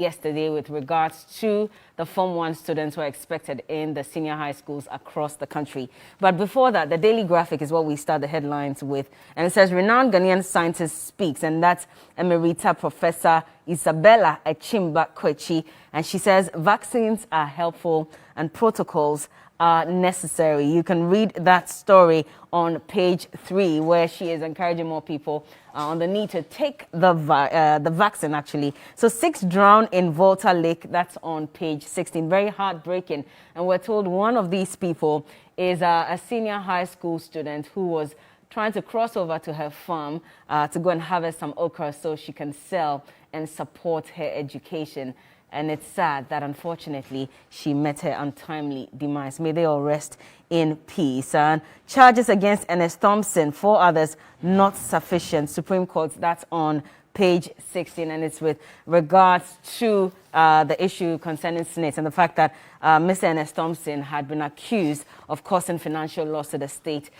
yesterday with regards to the Form 1 students who are expected in the senior high schools across the country. But before that, the Daily Graphic is what we start the headlines with. And it says, renowned Ghanaian scientist speaks, and that's Emerita Professor Isabella Echimba Kwechi. And she says vaccines are helpful and protocols are necessary. You can read that story on page 3, where she is encouraging more people on the need to take the vaccine, actually. So 6 drowned in Volta Lake. That's on page 16. Very heartbreaking. And we're told one of these people is a senior high school student who was trying to cross over to her farm to go and harvest some okra so she can sell and support her education. And it's sad that, unfortunately, she met her untimely demise. May they all rest in peace. And charges against Ernest Thompson, 4 others, not sufficient. Supreme Court, that's on page 16. And it's with regards to the issue concerning SNIT and the fact that Mr. Ernest Thompson had been accused of causing financial loss to the state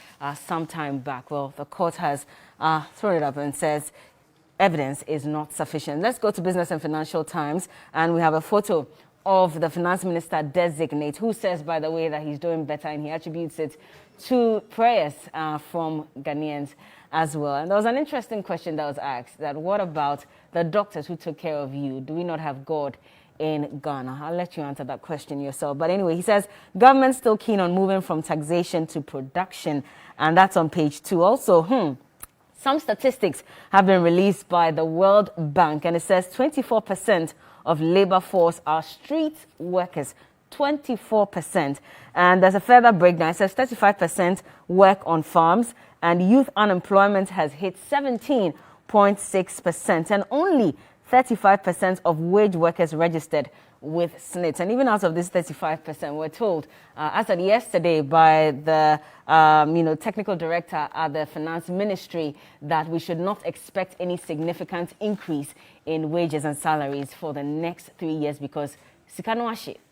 some time back. Well, the court has thrown it up and says evidence is not sufficient. Let's go to Business and Financial Times, and we have a photo of the finance minister designate, who says, by the way, that he's doing better, and he attributes it to prayers from Ghanaians as well. And there was an interesting question that was asked, that what about the doctors who took care of you? Do we not have God in Ghana? I'll let you answer that question yourself. But anyway, he says government still keen on moving from taxation to production, and that's on page 2. Also, some statistics have been released by the World Bank, and it says 24% of labor force are street workers. 24%. And there's a further breakdown. It says 35% work on farms, and youth unemployment has hit 17.6%, and only 35% of wage workers registered with SNIT. And even out of this 35%, we're told, as of yesterday by the technical director at the Finance Ministry, that we should not expect any significant increase in wages and salaries for the next 3 years because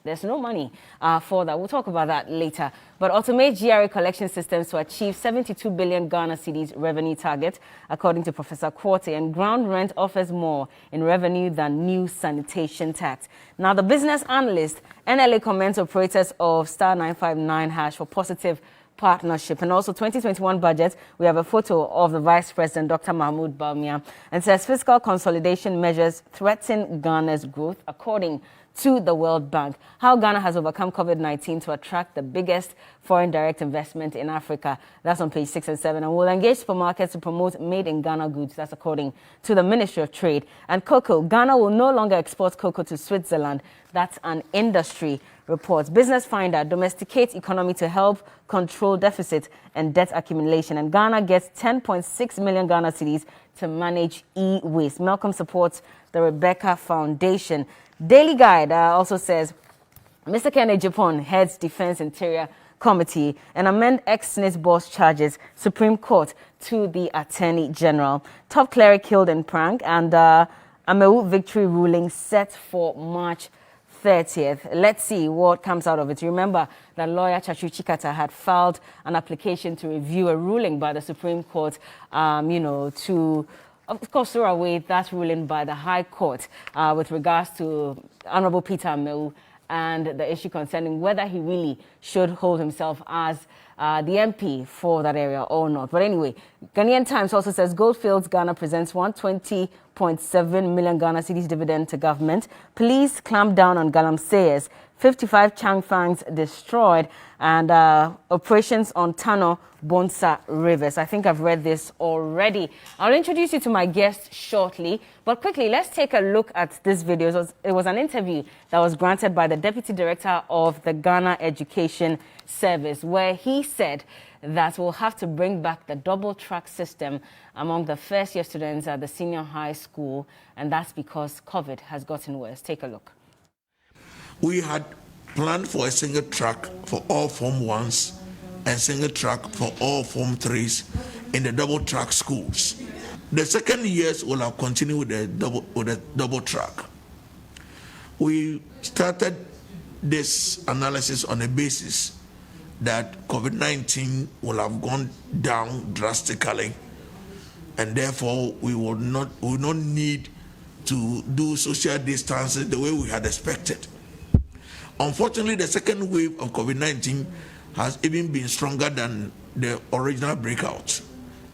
there's no money for that. We'll talk about that later. But automate GRA collection systems to achieve 72 billion Ghana cedis revenue target, according to Professor Quarte. And ground rent offers more in revenue than new sanitation tax. Now, the business analyst, NLA commends operators of *959# for positive partnership. And also 2021 budget, we have a photo of the Vice President, Dr. Mahmoud Bawumia, and says fiscal consolidation measures threaten Ghana's growth, according to the World Bank. How Ghana has overcome COVID-19 to attract the biggest foreign direct investment in Africa. That's on page 6 and 7. And we'll engage supermarkets to promote made in Ghana goods. That's according to the Ministry of Trade. And cocoa, Ghana will no longer export cocoa to Switzerland. That's an industry report. Business Finder, domesticate economy to help control deficit and debt accumulation. And Ghana gets 10.6 million Ghana cedis to manage e-waste. Malcolm supports the Rebecca Foundation. Daily Guide also says, Mr. Kenneth Japan heads Defense Interior Committee and amend ex-SNIT boss charges, Supreme Court to the Attorney General. Top cleric killed in prank, and Amewu victory ruling set for March 30th. Let's see what comes out of it. Remember that lawyer Chachu Chikata had filed an application to review a ruling by the Supreme Court, to of course, throw away that ruling by the High Court with regards to Honorable Peter Amewu and the issue concerning whether he really should hold himself as the MP for that area or not. But anyway, Ghanaian Times also says Goldfields Ghana presents 120.7 million Ghana cedis dividend to government. Police clamp down on galamseyers. 55 Changfangs destroyed, and operations on Tano Bonsa rivers. I think I've read this already. I'll introduce you to my guest shortly, but quickly, let's take a look at this video. It was an interview that was granted by the Deputy Director of the Ghana Education Service, where he said that we'll have to bring back the double track system among the first-year students at the senior high school, and that's because COVID has gotten worse. Take a look. We had planned for a single track for all Form 1s and single track for all Form 3s in the double track schools. The second years will have continued with the double track. We started this analysis on a basis that COVID-19 will have gone down drastically, and therefore we will not need to do social distancing the way we had expected. Unfortunately, the second wave of COVID-19 has even been stronger than the original breakout.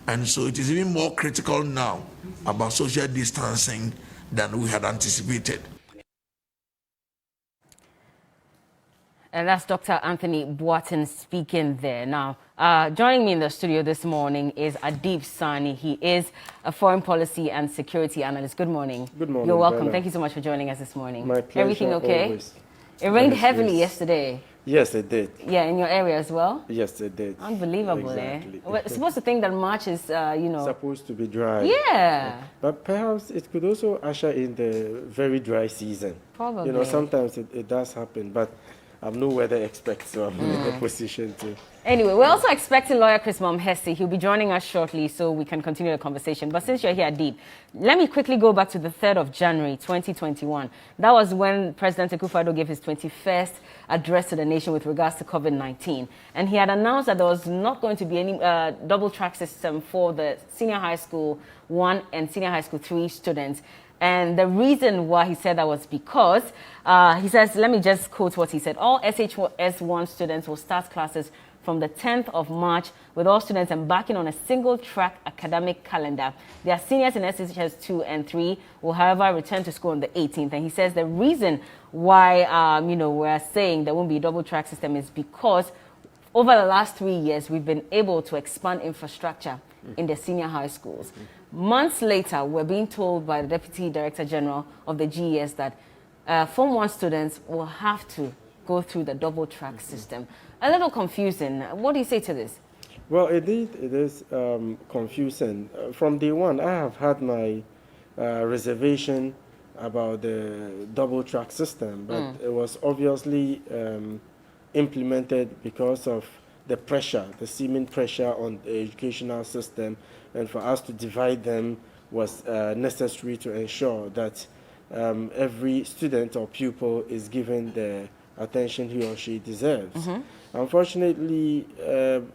And so it is even more critical now about social distancing than we had anticipated. And that's Dr. Anthony Boateng speaking there. Now, joining me in the studio this morning is Adib Saani. He is a foreign policy and security analyst. Good morning. Good morning. You're welcome. Berla. Thank you so much for joining us this morning. My pleasure. Everything okay? Always. It rained heavily yesterday. Yes, it did. Yeah, in your area as well? Yes, it did. Unbelievable, exactly. We're supposed to think that March is, supposed to be dry. Yeah. But perhaps it could also usher in the very dry season. Probably. Sometimes it does happen, but I'm no weather expert, so I'm in a position to. Anyway, we're also expecting lawyer Chris Momhesi. He'll be joining us shortly so we can continue the conversation. But since you're here, Adib, let me quickly go back to the 3rd of January, 2021. That was when President Akufo-Addo gave his 21st address to the nation with regards to COVID-19. And he had announced that there was not going to be any double track system for the senior high school 1 and senior high school 3 students. And the reason why he said that was because, he says, let me just quote what he said, all SHS1 students will start classes from the 10th of March with all students embarking on a single-track academic calendar. Their seniors in SHS 2 and 3 will, however, return to school on the 18th. And he says the reason why, we're saying there won't be a double-track system is because over the last 3 years, we've been able to expand infrastructure in the senior high schools. Months later, we're being told by the Deputy Director General of the GES that Form 1 students will have to go through the double-track system. A little confusing. What do you say to this? Well, indeed, it is confusing. From day one, I have had my reservation about the double-track system, but it was obviously implemented because of the pressure, the seeming pressure on the educational system, and for us to divide them was necessary to ensure that every student or pupil is given the attention he or she deserves. Unfortunately,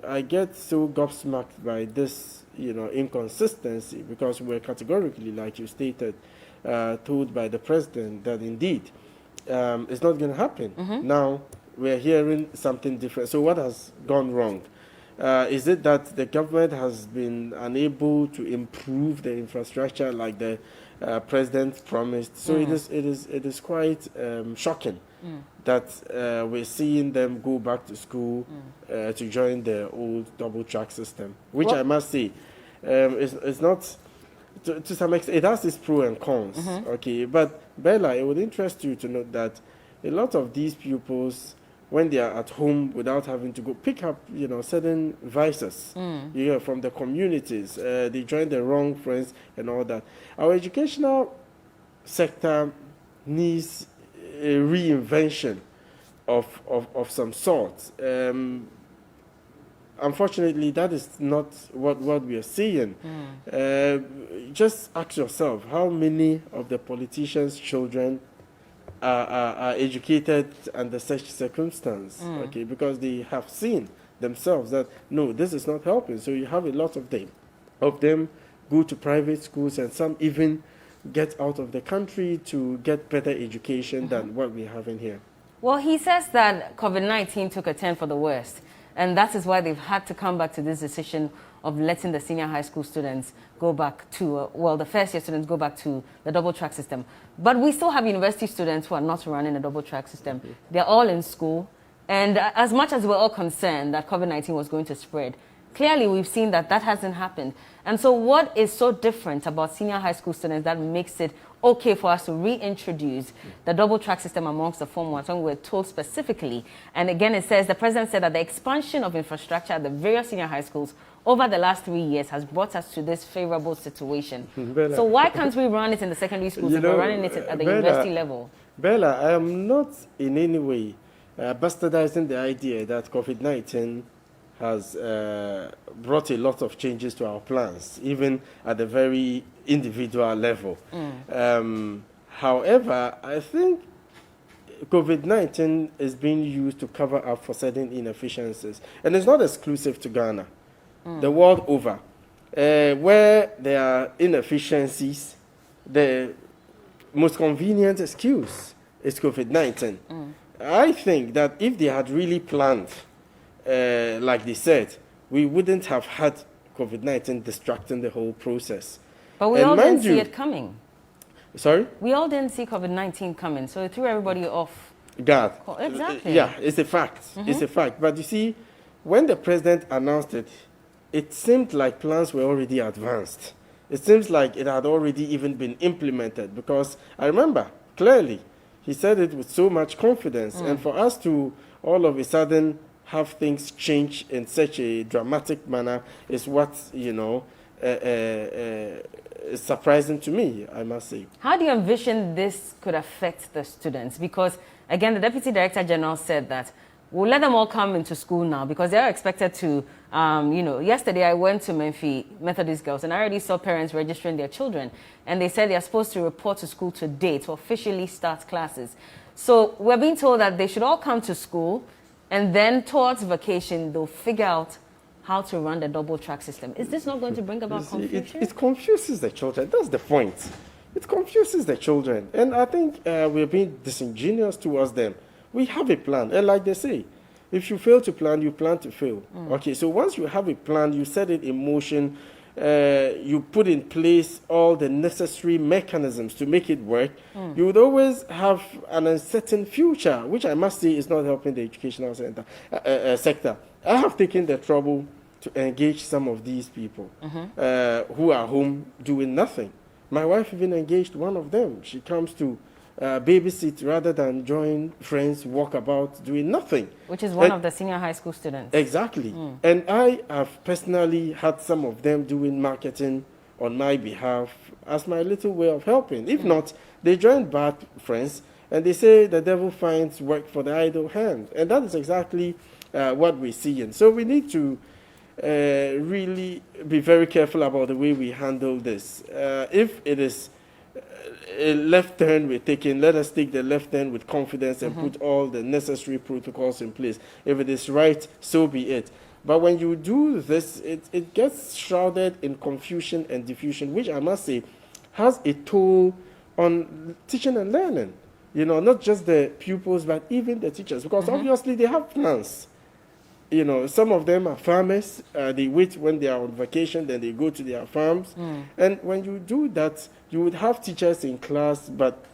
I get so gobsmacked by this, inconsistency because we're categorically, like you stated, told by the president that indeed it's not going to happen. Now we're hearing something different. So what has gone wrong? Is it that the government has been unable to improve the infrastructure like the president promised? So it is quite shocking that we're seeing them go back to school to join the old double-track system, which I must say is not, to some extent, it has its pros and cons, okay? But, Berla, it would interest you to note that a lot of these pupils, when they are at home without having to go pick up, certain vices, from the communities, they join the wrong friends and all that. Our educational sector needs a reinvention of some sort. Unfortunately, that is not what we are seeing. Just ask yourself, how many of the politicians' children are educated under such circumstance? Okay, because they have seen themselves that, no, this is not helping. So you have a lot of them go to private schools, and some even get out of the country to get better education than what we're having here. Well, he says that COVID-19 took a turn for the worst, and that is why they've had to come back to this decision of letting the senior high school students go back to, the first year students go back to the double track system. But we still have university students who are not running a double track system. They're all in school. And as much as we're all concerned that COVID-19 was going to spread, clearly we've seen that hasn't happened. And so what is so different about senior high school students that makes it okay for us to reintroduce the double track system amongst the Form 1? So we're told specifically, and again it says, the president said that the expansion of infrastructure at the various senior high schools over the last 3 years has brought us to this favorable situation. Berla. So why can't we run it in the secondary schools if we're running it at the university level? Berla, I am not in any way bastardizing the idea that COVID-19 has brought a lot of changes to our plans, even at the very individual level. However, I think COVID-19 is being used to cover up for certain inefficiencies. And it's not exclusive to Ghana. The world over, where there are inefficiencies, the most convenient excuse is COVID-19. I think that if they had really planned, like they said, we wouldn't have had COVID-19 distracting the whole process. But we all didn't see it coming. Sorry? We all didn't see COVID-19 coming, so it threw everybody off. God. Exactly. Yeah, it's a fact. It's a fact. But you see, when the president announced it, it seemed like plans were already advanced. It seems like it had already even been implemented, because I remember clearly he said it with so much confidence. And for us to all of a sudden have things change in such a dramatic manner is what, is surprising to me, I must say. How do you envision this could affect the students? Because, again, the Deputy Director General said that we'll let them all come into school now because they are expected to, yesterday I went to Menfi Methodist Girls and I already saw parents registering their children. And they said they are supposed to report to school today to officially start classes. So we're being told that they should all come to school and then towards vacation, they'll figure out how to run the double track system. Is this not going to bring about confusion? It confuses the children. That's the point. It confuses the children. And I think we're being disingenuous towards them. We have a plan. And like they say, if you fail to plan, you plan to fail. Okay, so once you have a plan, you set it in motion, you put in place all the necessary mechanisms to make it work, you would always have an uncertain future, which I must say is not helping the educational sector. I have taken the trouble to engage some of these people who are home doing nothing. My wife even engaged one of them. She comes to babysit rather than join friends, walk about, doing nothing. Which is one of the senior high school students. Exactly. And I have personally had some of them doing marketing on my behalf as my little way of helping. If not, they join bad friends and they say the devil finds work for the idle hand. And that is exactly what we're seeing. So we need to really be very careful about the way we handle this. If it is a left turn we're taking, let us take the left turn with confidence and put all the necessary protocols in place. If it is right, so be it. But when you do this, it gets shrouded in confusion and diffusion, which I must say has a toll on teaching and learning. Not just the pupils, but even the teachers, because obviously they have plans. Some of them are farmers. They wait when they are on vacation, then they go to their farms. And when you do that, you would have teachers in class, but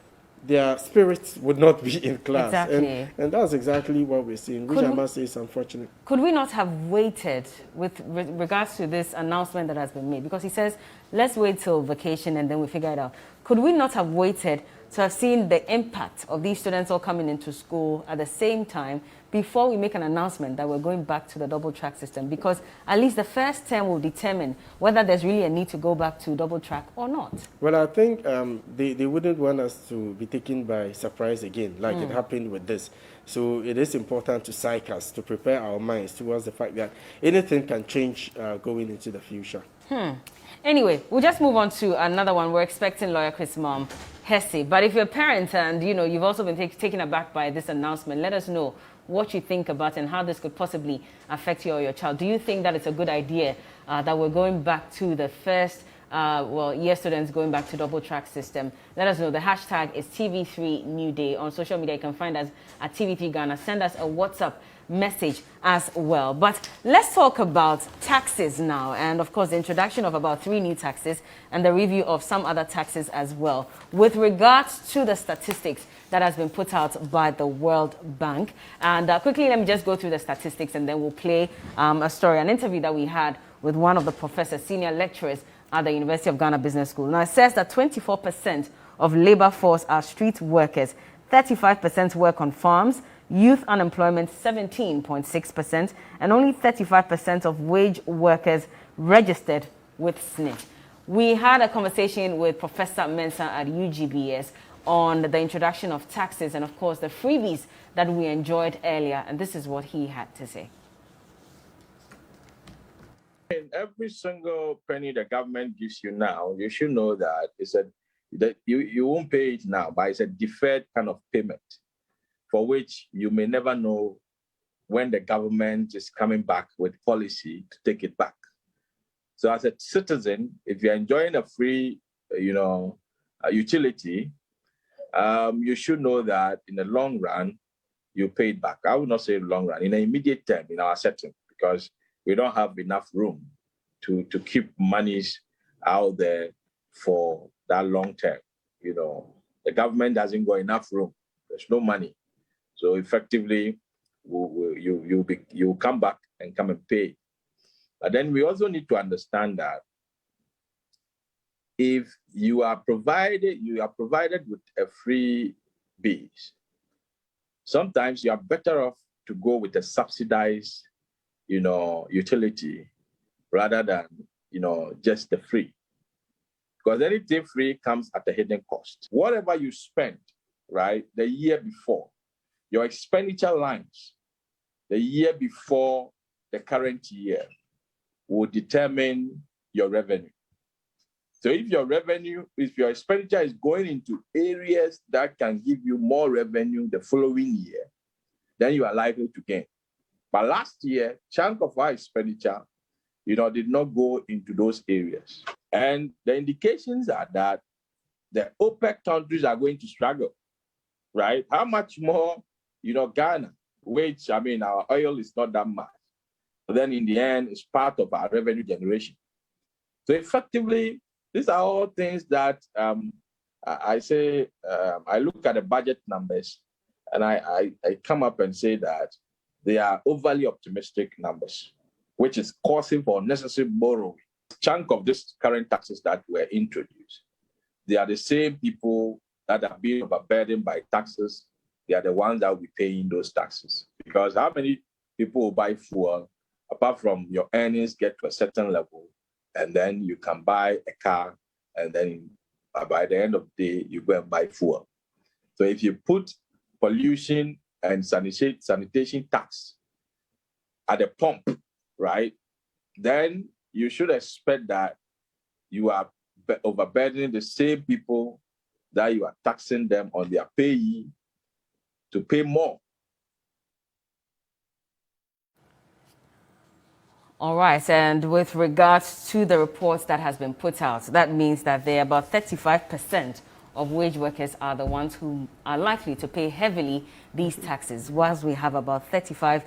their spirits would not be in class. Exactly. And that's exactly what we're seeing, which I must say is unfortunate. Could we not have waited with regards to this announcement that has been made? Because he says, let's wait till vacation and then we figure it out. Could we not have waited to have seen the impact of these students all coming into school at the same time before we make an announcement that we're going back to the double track system? Because at least the first term will determine whether there's really a need to go back to double track or not. Well, I think they wouldn't want us to be taken by surprise again, like it happened with this. So it is important to psych us, to prepare our minds towards the fact that anything can change going into the future. Anyway, we'll just move on to another one. We're expecting lawyer Chris Mom Hesse. But if you're a parent and you've also been taken aback by this announcement, let us know what you think about it and how this could possibly affect you or your child. Do you think that it's a good idea that we're going back to the first year students going back to double track system? Let us know. The hashtag is TV3 New Day. On social media, you can find us at TV3 Ghana. Send us a WhatsApp message as well. But let's talk about taxes now, and of course the introduction of about 3 new taxes and the review of some other taxes as well. With regards to the statistics that has been put out by the World Bank, and quickly let me just go through the statistics and then we'll play a story, an interview that we had with one of the professors, senior lecturers at the University of Ghana Business School. Now it says that 24% of labor force are street workers, 35% work on farms, youth unemployment 17.6%, and only 35% of wage workers registered with SNIT. We had a conversation with Professor Mensah at UGBS on the introduction of taxes and, of course, the freebies that we enjoyed earlier, and this is what he had to say. In every single penny the government gives you now, you should know that you won't pay it now, but it's a deferred kind of payment, for which you may never know when the government is coming back with policy to take it back. So as a citizen, if you're enjoying a free, utility, you should know that in the long run, you pay it back. I would not say long run, in the immediate term in our setting, because we don't have enough room to keep monies out there for that long term. You know, the government doesn't got enough room. There's no money. So effectively, you come back and come and pay. But then we also need to understand that if you are provided with a free base, sometimes you are better off to go with a subsidized, utility rather than, just the free. Because anything free comes at a hidden cost. Whatever you spend, right, the year before, your expenditure lines, the year before the current year, will determine your revenue. So if your expenditure is going into areas that can give you more revenue the following year, then you are likely to gain. But last year, chunk of our expenditure, did not go into those areas. And the indications are that the OPEC countries are going to struggle, right? How much more, Ghana, which, our oil is not that much. But then in the end, it's part of our revenue generation. So effectively, these are all things that I say, I look at the budget numbers and I come up and say that they are overly optimistic numbers, which is causing for unnecessary borrowing. Chunk of this current taxes that were introduced, they are the same people that are being overburdened by taxes. They are the ones that will be paying those taxes. Because how many people will buy fuel, apart from your earnings get to a certain level, and then you can buy a car, and then by the end of the day, you go and buy fuel. So if you put pollution and sanitation tax at the pump, right, then you should expect that you are overburdening the same people that you are taxing them on their payee to pay more. All right, and with regards to the reports that has been put out, that means that there are about 35% of wage workers are the ones who are likely to pay heavily these taxes, whilst we have about 35%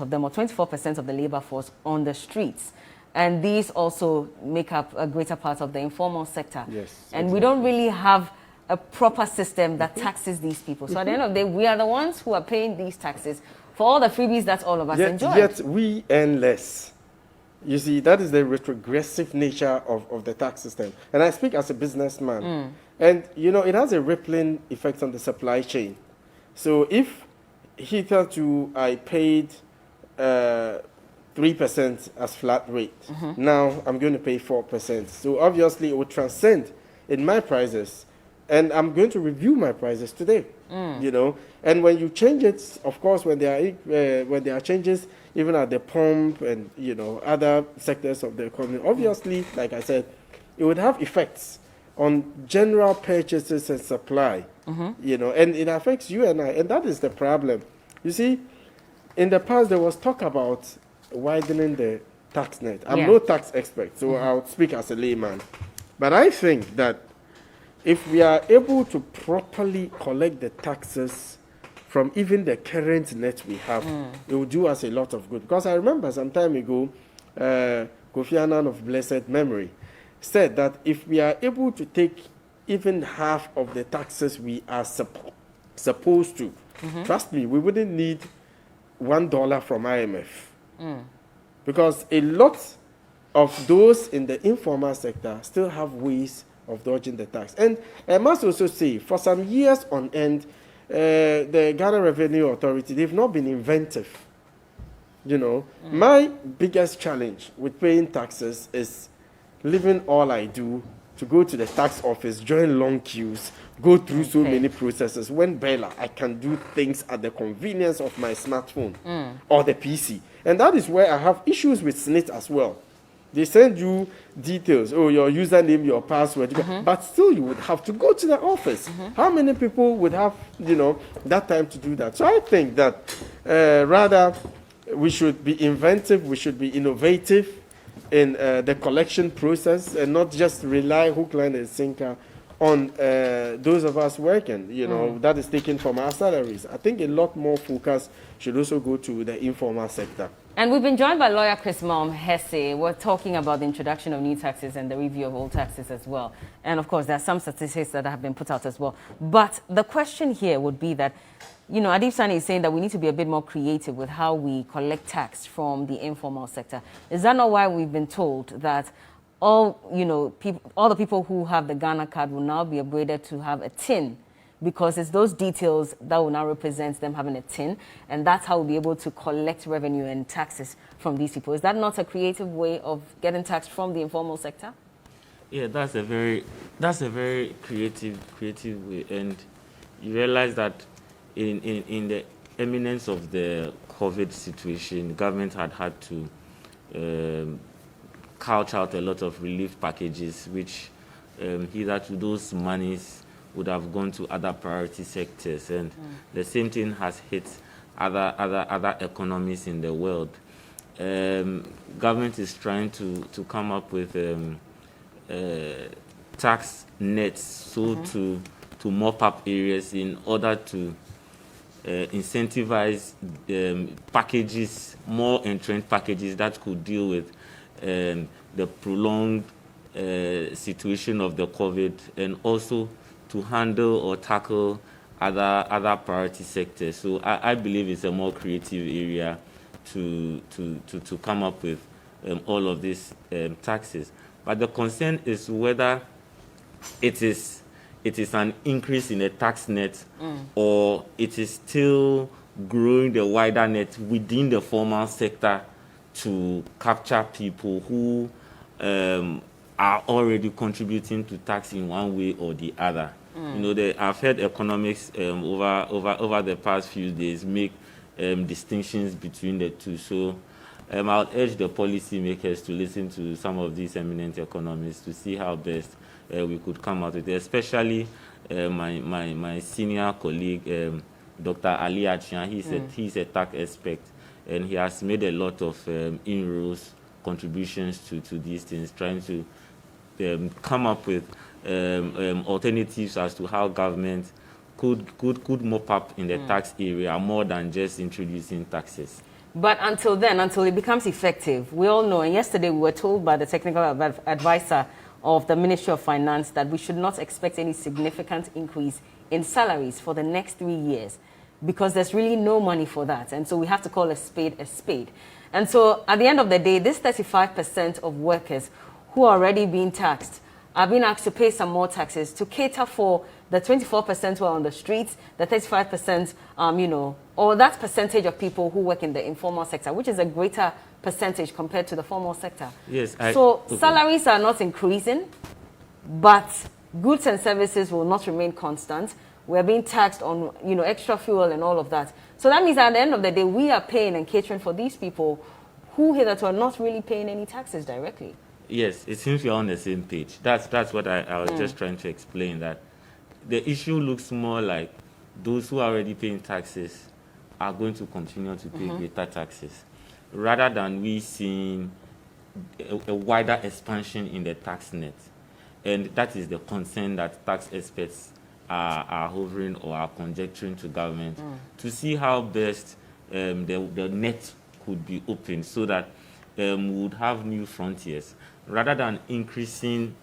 of them, or 24% of the labor force on the streets. And these also make up a greater part of the informal sector. Yes, and exactly. We don't really have a proper system that taxes these people. So at the end of the day, we are the ones who are paying these taxes for all the freebies that all of us enjoy. Yet we earn less. You see, that is the retrogressive nature of the tax system. And I speak as a businessman. And, it has a rippling effect on the supply chain. So if hitherto I paid 3% as flat rate, now I'm going to pay 4%. So obviously it will transcend in my prices. And I'm going to review my prices today, And when you change it, of course, when there are changes, even at the pump and, other sectors of the economy, obviously, like I said, it would have effects on general purchases and supply, and it affects you and I. And that is the problem. You see, in the past, there was talk about widening the tax net. I'm no tax expert, so I'll speak as a layman. But I think that if we are able to properly collect the taxes from even the current net we have, it will do us a lot of good. Because I remember some time ago, Kofi Annan of blessed memory said that if we are able to take even half of the taxes we are supposed to, trust me, we wouldn't need $1 from IMF. Because a lot of those in the informal sector still have ways of dodging the tax. And I must also say, for some years on end, the Ghana Revenue Authority, they've not been inventive. My biggest challenge with paying taxes is leaving all I do to go to the tax office, join long queues, go through so many processes. When Berla, I can do things at the convenience of my smartphone or the PC. And that is where I have issues with SNIT as well. They send you details, your username, your password, but still you would have to go to the office. How many people would have, that time to do that? So I think that rather we should be inventive, we should be innovative in the collection process and not just rely hook, line, and sinker on those of us working, that is taken from our salaries. I think a lot more focus should also go to the informal sector. And we've been joined by lawyer Chris Hesse. We're talking about the introduction of new taxes and the review of old taxes as well. And of course, there are some statistics that have been put out as well. But the question here would be that, Adib Saani is saying that we need to be a bit more creative with how we collect tax from the informal sector. Is that not why we've been told that all the people who have the Ghana card will now be upgraded to have a tin? Because it's those details that will now represent them having a tin, and that's how we'll be able to collect revenue and taxes from these people. Is that not a creative way of getting tax from the informal sector? Yeah, that's a very creative way, and you realize that in the imminence of the COVID situation, the government had to couch out a lot of relief packages, which hitherto those monies would have gone to other priority sectors, and the same thing has hit other economies in the world. Government is trying to come up with tax nets to mop up areas in order to incentivize packages, more entrenched packages that could deal with the prolonged situation of the COVID, and also to handle or tackle other priority sectors. So I believe it's a more creative area to come up with all of these taxes. But the concern is whether it is an increase in the tax net, or it is still growing the wider net within the formal sector to capture people who are already contributing to tax in one way or the other. I've heard economics over the past few days make distinctions between the two. So I'll urge the policymakers to listen to some of these eminent economists to see how best we could come out with it, especially my senior colleague, Dr. Ali Achian. He's a tax expert, and he has made a lot of inroads, contributions to these things, trying to come up with alternatives as to how government could mop up in the tax area more than just introducing taxes. But until then, until it becomes effective, we all know, and yesterday we were told by the technical advisor of the Ministry of Finance that we should not expect any significant increase in salaries for the next 3 years, because there's really no money for that. And so we have to call a spade a spade. And so at the end of the day, this 35% of workers who are already being taxed are being asked to pay some more taxes to cater for the 24% who are on the streets, the 35%, or that percentage of people who work in the informal sector, which is a greater percentage compared to the formal sector. Yes. Salaries are not increasing, but goods and services will not remain constant. We're being taxed on, extra fuel and all of that. So that means at the end of the day, we are paying and catering for these people who hitherto are not really paying any taxes directly. Yes, it seems we're on the same page. That's what I was just trying to explain, that the issue looks more like those who are already paying taxes are going to continue to pay greater taxes, rather than we seeing a wider expansion in the tax net. And that is the concern that tax experts are hovering or are conjecturing to government to see how best the net could be opened, so that we would have new frontiers, rather than increasing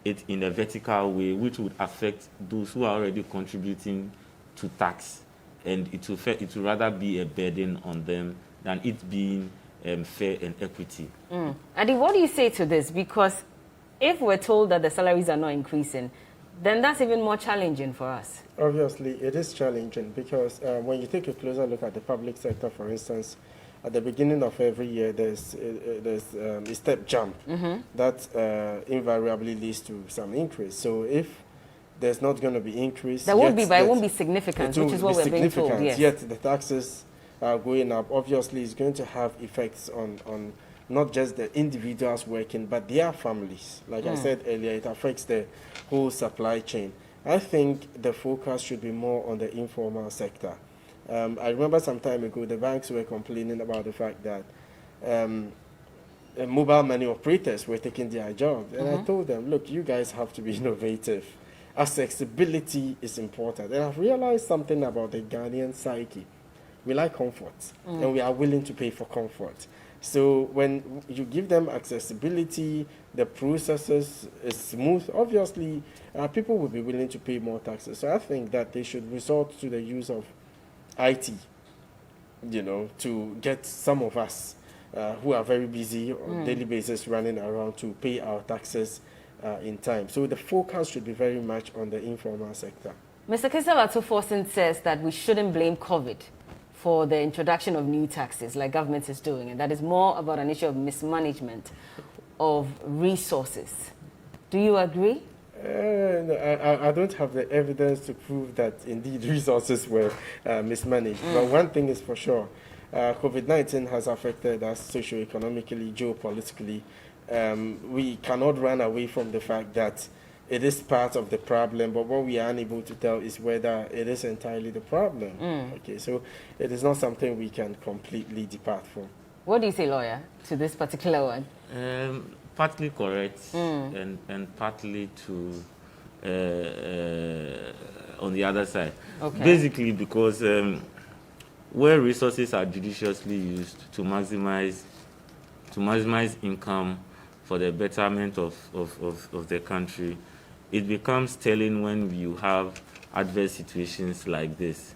it in a vertical way, which would affect those who are already contributing to tax, and it will rather be a burden on them than it being fair and equity. Adib, what do you say to this? Because if we're told that the salaries are not increasing, then that's even more challenging for us. Obviously, it is challenging because when you take a closer look at the public sector, for instance, at the beginning of every year, there's a step jump that invariably leads to some increase. So if there's not going to be increase, there won't be, but it won't be significant, which is what we're being told. Yes. Yet the taxes are going up. Obviously, it's going to have effects on not just the individuals working, but their families. Like I said earlier, it affects the whole supply chain. I think the focus should be more on the informal sector. I remember some time ago, the banks were complaining about the fact that mobile money operators were taking their jobs. And I told them, look, you guys have to be innovative. accessibility is important. And I've realized something about the Ghanaian psyche. We like comfort, and we are willing to pay for comfort. So when you give them accessibility, the processes is smooth, obviously people will be willing to pay more taxes. So I think that they should resort to the use of IT, to get some of us who are very busy on daily basis running around to pay our taxes in time. So the focus should be very much on the informal sector. Mr. Kiselato-Forson says that we shouldn't blame COVID for the introduction of new taxes like government is doing, and that is more about an issue of mismanagement of resources. Do you agree? I don't have the evidence to prove that indeed resources were mismanaged. But one thing is for sure, COVID-19 has affected us socio-economically, geopolitically. We cannot run away from the fact that it is part of the problem, but what we are unable to tell is whether it is entirely the problem. Okay, so it is not something we can completely depart from. What do you say, lawyer, to this particular one? Partly correct, and partly to on the other side. Okay. Basically, because where resources are judiciously used to maximize income for the betterment of the country, it becomes telling when you have adverse situations like this.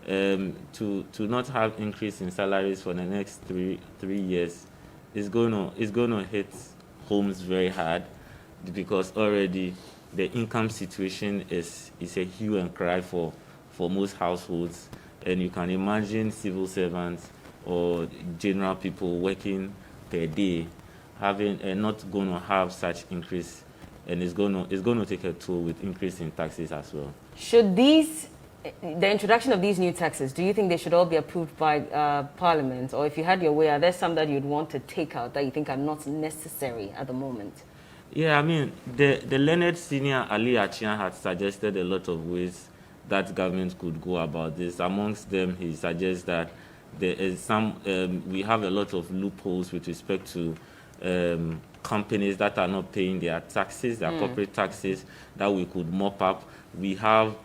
To not have increase in salaries for the next three years is going to hit homes very hard, because already the income situation is a hue and cry for most households, and you can imagine civil servants or general people working per day having not going to have such increase, and it's going to take a toll with increase in taxes as well. Should the introduction of these new taxes, do you think they should all be approved by Parliament, or if you had your way, are there some that you'd want to take out that you think are not necessary at the moment? Yeah, I mean, the learned senior Ali Achian had suggested a lot of ways that government could go about this. Amongst them, he suggests that there is we have a lot of loopholes with respect to companies that are not paying their taxes, their corporate taxes, that we could mop up. We have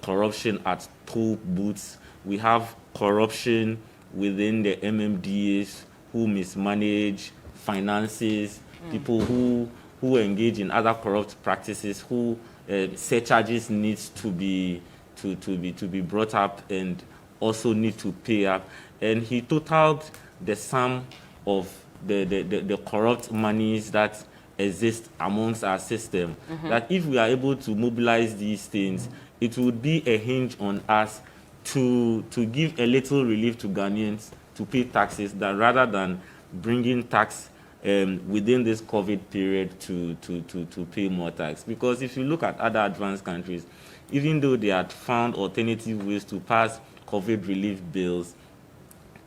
corruption at toll booths. We have corruption within the MMDAs who mismanage finances, people who engage in other corrupt practices, who surcharges needs to be brought up and also need to pay up. And he totaled the sum of the corrupt monies that exist amongst our system, that if we are able to mobilize these things, it would be a hinge on us to give a little relief to Ghanaians to pay taxes, that rather than bringing tax within this COVID period to pay more tax. Because if you look at other advanced countries, even though they had found alternative ways to pass COVID relief bills,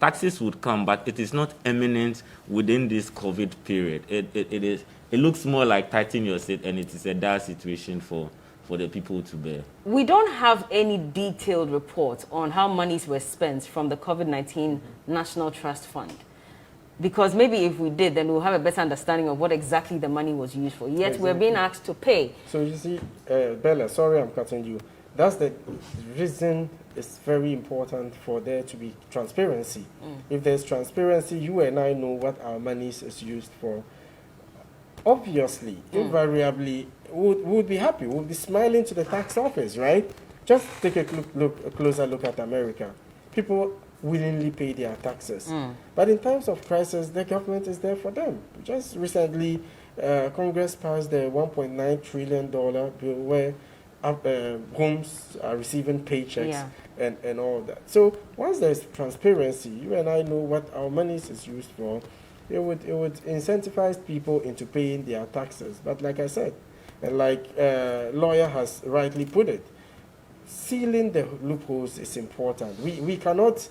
taxes would come, but it is not imminent within this COVID period. It looks more like tightening your seat, and it is a dire situation for the people to bear. We don't have any detailed report on how monies were spent from the COVID-19 National Trust Fund. Because maybe if we did, then we'll have a better understanding of what exactly the money was used for. Yet we're being asked to pay. So you see, Berla, sorry I'm cutting you. That's the reason it's very important for there to be transparency. If there's transparency, you and I know what our money is used for. Obviously, invariably, we would be happy. We'll be smiling to the tax office, right? Just take a closer look at America. People willingly pay their taxes. But in times of crisis, the government is there for them. Just recently, Congress passed the $1.9 trillion bill where homes are receiving paychecks and all that. So once there's transparency, you and I know what our money is used for. It would incentivize people into paying their taxes. But like I said, and like lawyer has rightly put it, sealing the loopholes is important. We cannot.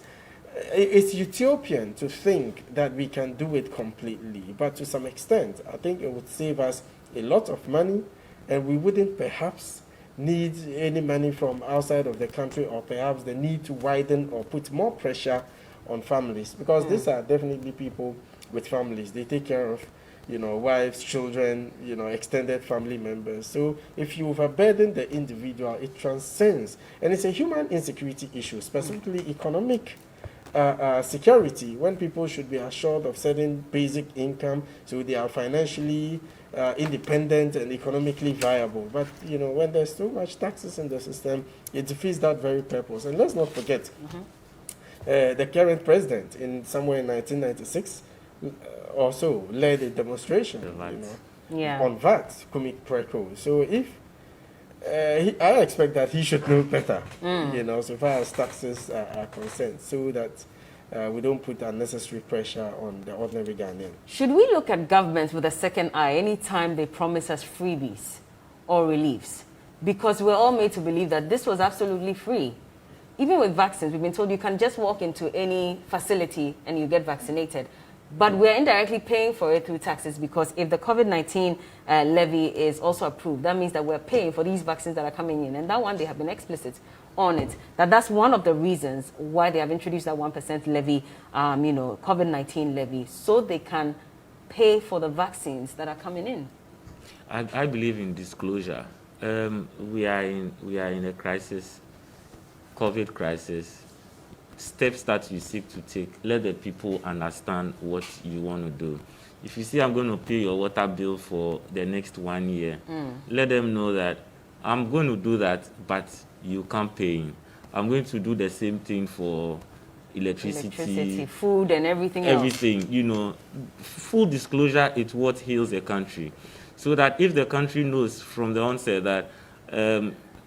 It's utopian to think that we can do it completely, but to some extent, I think it would save us a lot of money, and we wouldn't perhaps need any money from outside of the country, or perhaps the need to widen or put more pressure on families, because these are definitely people with families. They take care of wives, children, extended family members. So if you overburden the individual, it transcends. And it's a human insecurity issue, specifically economic security, when people should be assured of certain basic income so they are financially independent and economically viable. But, when there's too much taxes in the system, it defeats that very purpose. And let's not forget, the current president, somewhere in 1996, also led a demonstration on VAT, Kumik Preko. So if I expect that he should know better, so far as taxes are concerned, so that we don't put unnecessary pressure on the ordinary Ghanaian. Should we look at governments with a second eye anytime they promise us freebies or reliefs? Because we're all made to believe that this was absolutely free. Even with vaccines, we've been told you can just walk into any facility and you get vaccinated. But we're indirectly paying for it through taxes, because if the COVID-19 levy is also approved, that means that we're paying for these vaccines that are coming in. And that one, they have been explicit on it, that's one of the reasons why they have introduced that 1% levy, COVID-19 levy, so they can pay for the vaccines that are coming in. I believe in disclosure. We are in a crisis, COVID crisis. Steps that you seek to take, let the people understand what you want to do. If you say, I'm going to pay your water bill for the next 1 year, let them know that I'm going to do that, but you can't pay. I'm going to do the same thing for electricity, food, and everything else. Full disclosure is what heals a country. So that if the country knows from the onset that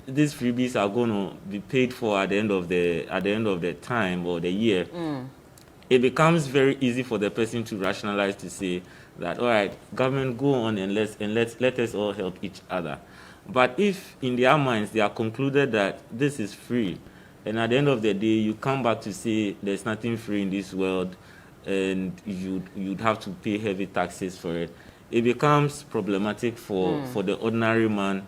these freebies are going to be paid for at the end of the time or the year, it becomes very easy for the person to rationalize, to say that, all right, government, go on and let us all help each other. But if in their minds they are concluded that this is free, and at the end of the day you come back to say there's nothing free in this world, and you'd have to pay heavy taxes for it, it becomes problematic for the ordinary man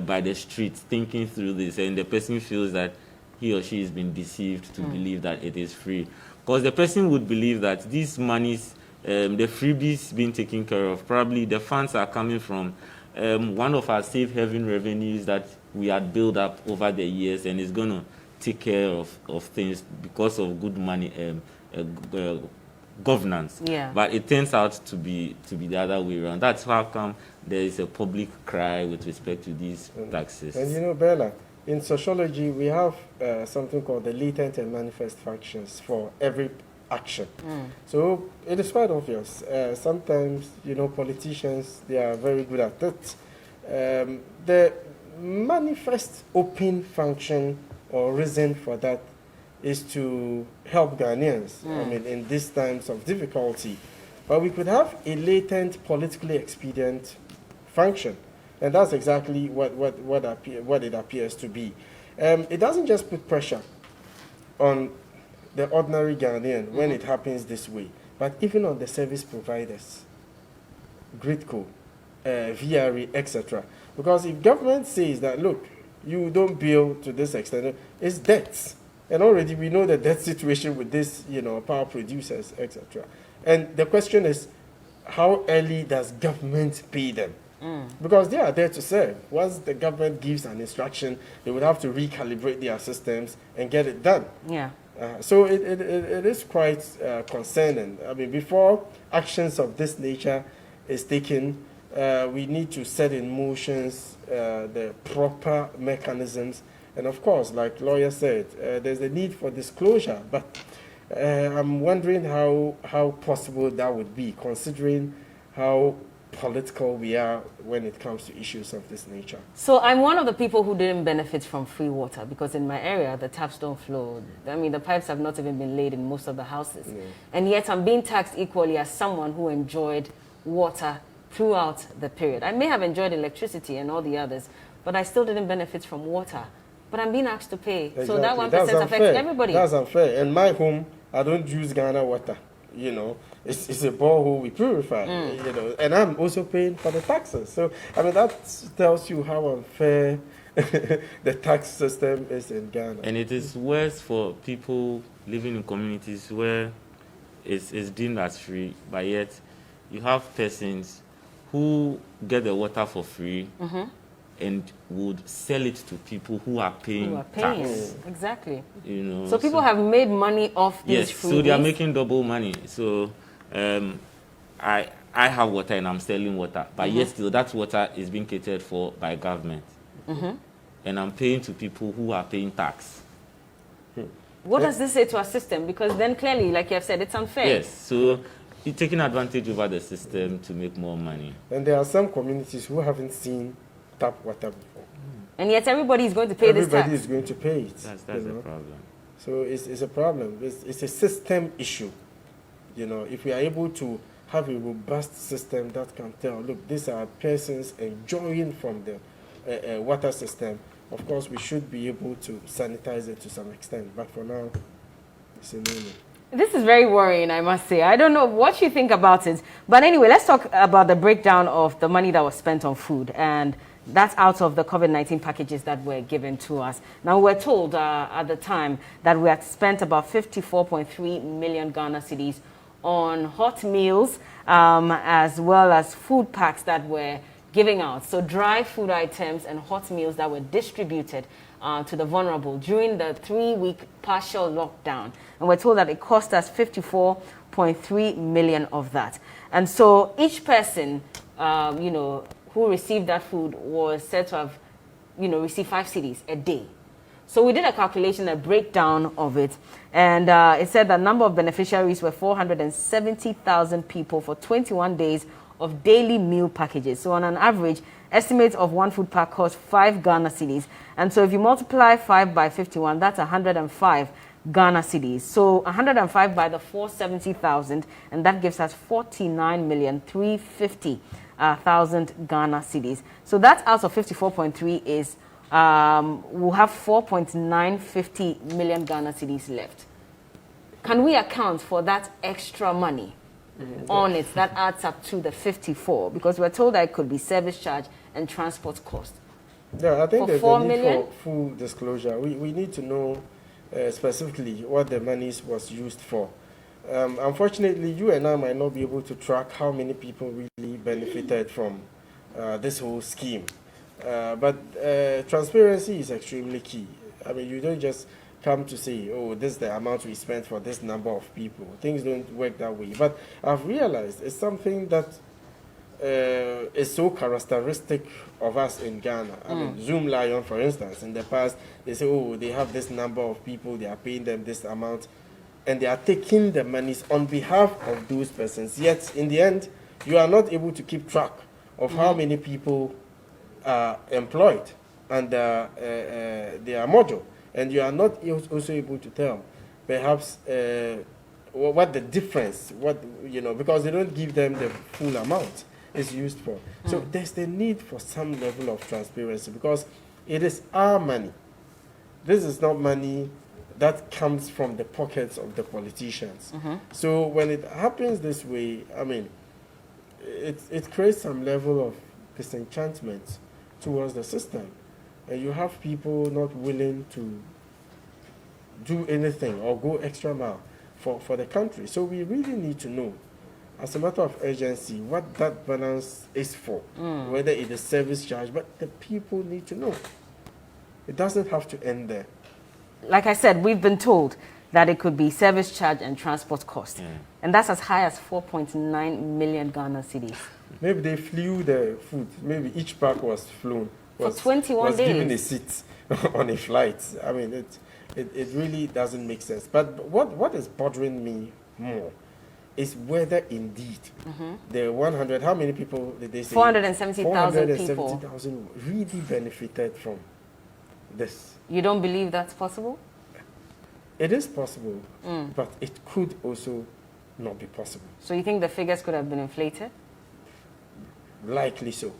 by the street thinking through this, and the person feels that he or she has been deceived to believe that it is free. Because the person would believe that these monies, the freebies being taken care of, probably the funds are coming from one of our safe haven revenues that we had built up over the years, and is going to take care of things because of good money governance. But it turns out to be the other way around. That's how come there is a public cry with respect to these taxes. And Berla, in sociology, we have something called the latent and manifest functions for every action. So it is quite obvious. Sometimes, politicians, they are very good at it. The manifest open function or reason for that is to help Ghanaians, in these times of difficulty. But we could have a latent, politically expedient function. And that's exactly what it appears to be. It doesn't just put pressure on the ordinary Ghanaian when it happens this way, but even on the service providers, Gridco, VRE, etc. Because if government says that, look, you don't bill to this extent, it's debts. And already we know the debt situation with this, power producers, etc. And the question is, how early does government pay them? Because they are there to serve. Once the government gives an instruction, they would have to recalibrate their systems and get it done. So it is quite concerning. Before actions of this nature is taken, we need to set in motions the proper mechanisms. And of course, like lawyer said, there's a need for disclosure. But I'm wondering how possible that would be, considering how political we are when it comes to issues of this nature. So I'm one of the people who didn't benefit from free water, because in my area the taps don't flow. The pipes have not even been laid in most of the houses. And yet I'm being taxed equally as someone who enjoyed water throughout the period. I may have enjoyed electricity and all the others, but I still didn't benefit from water. But I'm being asked to pay. Exactly. So that 1% affects everybody. That's unfair. In my home, I don't use Ghana water. It's a borehole we purify, and I'm also paying for the taxes. So, that tells you how unfair the tax system is in Ghana. And it is worse for people living in communities where it's deemed as free, but yet you have persons who get the water for free and would sell it to people who are paying, tax. Exactly. You know, so people have made money off these yes, freebies. so they are making double money. So I have water and I'm selling water, but yet still that water is being catered for by government. And I'm paying to people who are paying tax. What does this say to our system? Because then clearly, like you have said, it's unfair. Yes, so you're taking advantage over the system to make more money. And there are some communities who haven't seen tap water before. And yet everybody is going to pay this tax. Everybody is going to pay it. That's the problem. So it's a problem. It's a system issue. You know, if we are able to have a robust system that can tell, look, these are persons enjoying from the water system, of course, we should be able to sanitize it to some extent. But for now, it's a no-no. This is very worrying, I must say. I don't know what you think about it. But anyway, let's talk about the breakdown of the money that was spent on food. And that's out of the COVID-19 packages that were given to us. Now, we're told at the time that we had spent about 54.3 million Ghana cedis on hot meals, as well as food packs that were giving out. So dry food items and hot meals that were distributed to the vulnerable during the 3-week partial lockdown. And we're told that it cost us 54.3 million of that. And so each person, who received that food was said to have, received 5 cedis a day. So we did a calculation, a breakdown of it, and it said the number of beneficiaries were 470,000 people for 21 days of daily meal packages. So on an average, estimates of one food pack cost 5 Ghana cedis. And so if you multiply 5 by 51, that's 105 Ghana cedis. So 105 by the 470,000, and that gives us 49,350,000 Ghana cedis. So that's out of 54.3 is we'll have 4.950 million Ghana cedis left. Can we account for that extra money on it that adds up to the 54? Because we're told that it could be service charge and transport cost. Yeah, I think for there's 4 a need million? for full disclosure. We need to know specifically what the money was used for. Unfortunately, you and I might not be able to track how many people really benefited from this whole scheme. But transparency is extremely key. I mean, you don't just come to say, oh, this is the amount we spent for this number of people. Things don't work that way. But I've realized it's something that is so characteristic of us in Ghana. I mean, Zoom Lion, for instance, in the past, they say, oh, they have this number of people, they are paying them this amount, and they are taking the monies on behalf of those persons. Yet, in the end, you are not able to keep track of how many people are employed under their module. And you are not also able to tell, perhaps, what the difference, because they don't give them the full amount is used for. So there's the need for some level of transparency, because it is our money. This is not money that comes from the pockets of the politicians. So when it happens this way, I mean, it creates some level of disenchantment towards the system. And you have people not willing to do anything or go extra mile for the country. So we really need to know, as a matter of urgency, what that balance is for, whether it is service charge, but the people need to know. It doesn't have to end there. Like I said, we've been told that it could be service charge and transport cost. And that's as high as 4.9 million Ghana cedis. Maybe they flew the food. Maybe each pack was flown. For 21 was days. given a seat on a flight. I mean, it really doesn't make sense. But what is bothering me more is whether indeed the 100, how many people did they say? 470,000 people. 470,000 really benefited from this. You don't believe that's possible? It is possible, but it could also not be possible. So you think the figures could have been inflated? Likely so.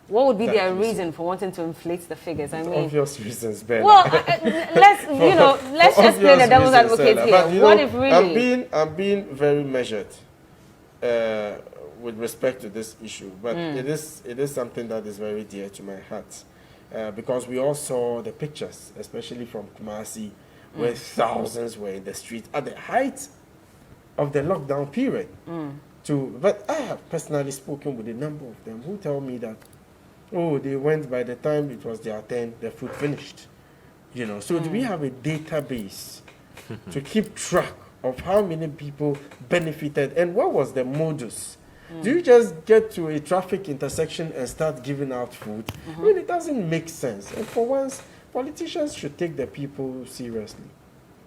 What would be their reason for wanting to inflate the figures? I mean, obvious reasons, Berla. Well, let's just play the devil's advocate here. But, what if really? I'm being very measured with respect to this issue, but it is something that is very dear to my heart, because we all saw the pictures, especially from Kumasi, where thousands were in the street at the height of the lockdown period. But I have personally spoken with a number of them who tell me that, oh, they went by the time it was their turn, the food finished. So do we have a database to keep track of how many people benefited and what was the modus? Do you just get to a traffic intersection and start giving out food? I mean, it doesn't make sense. And for once, politicians should take the people seriously.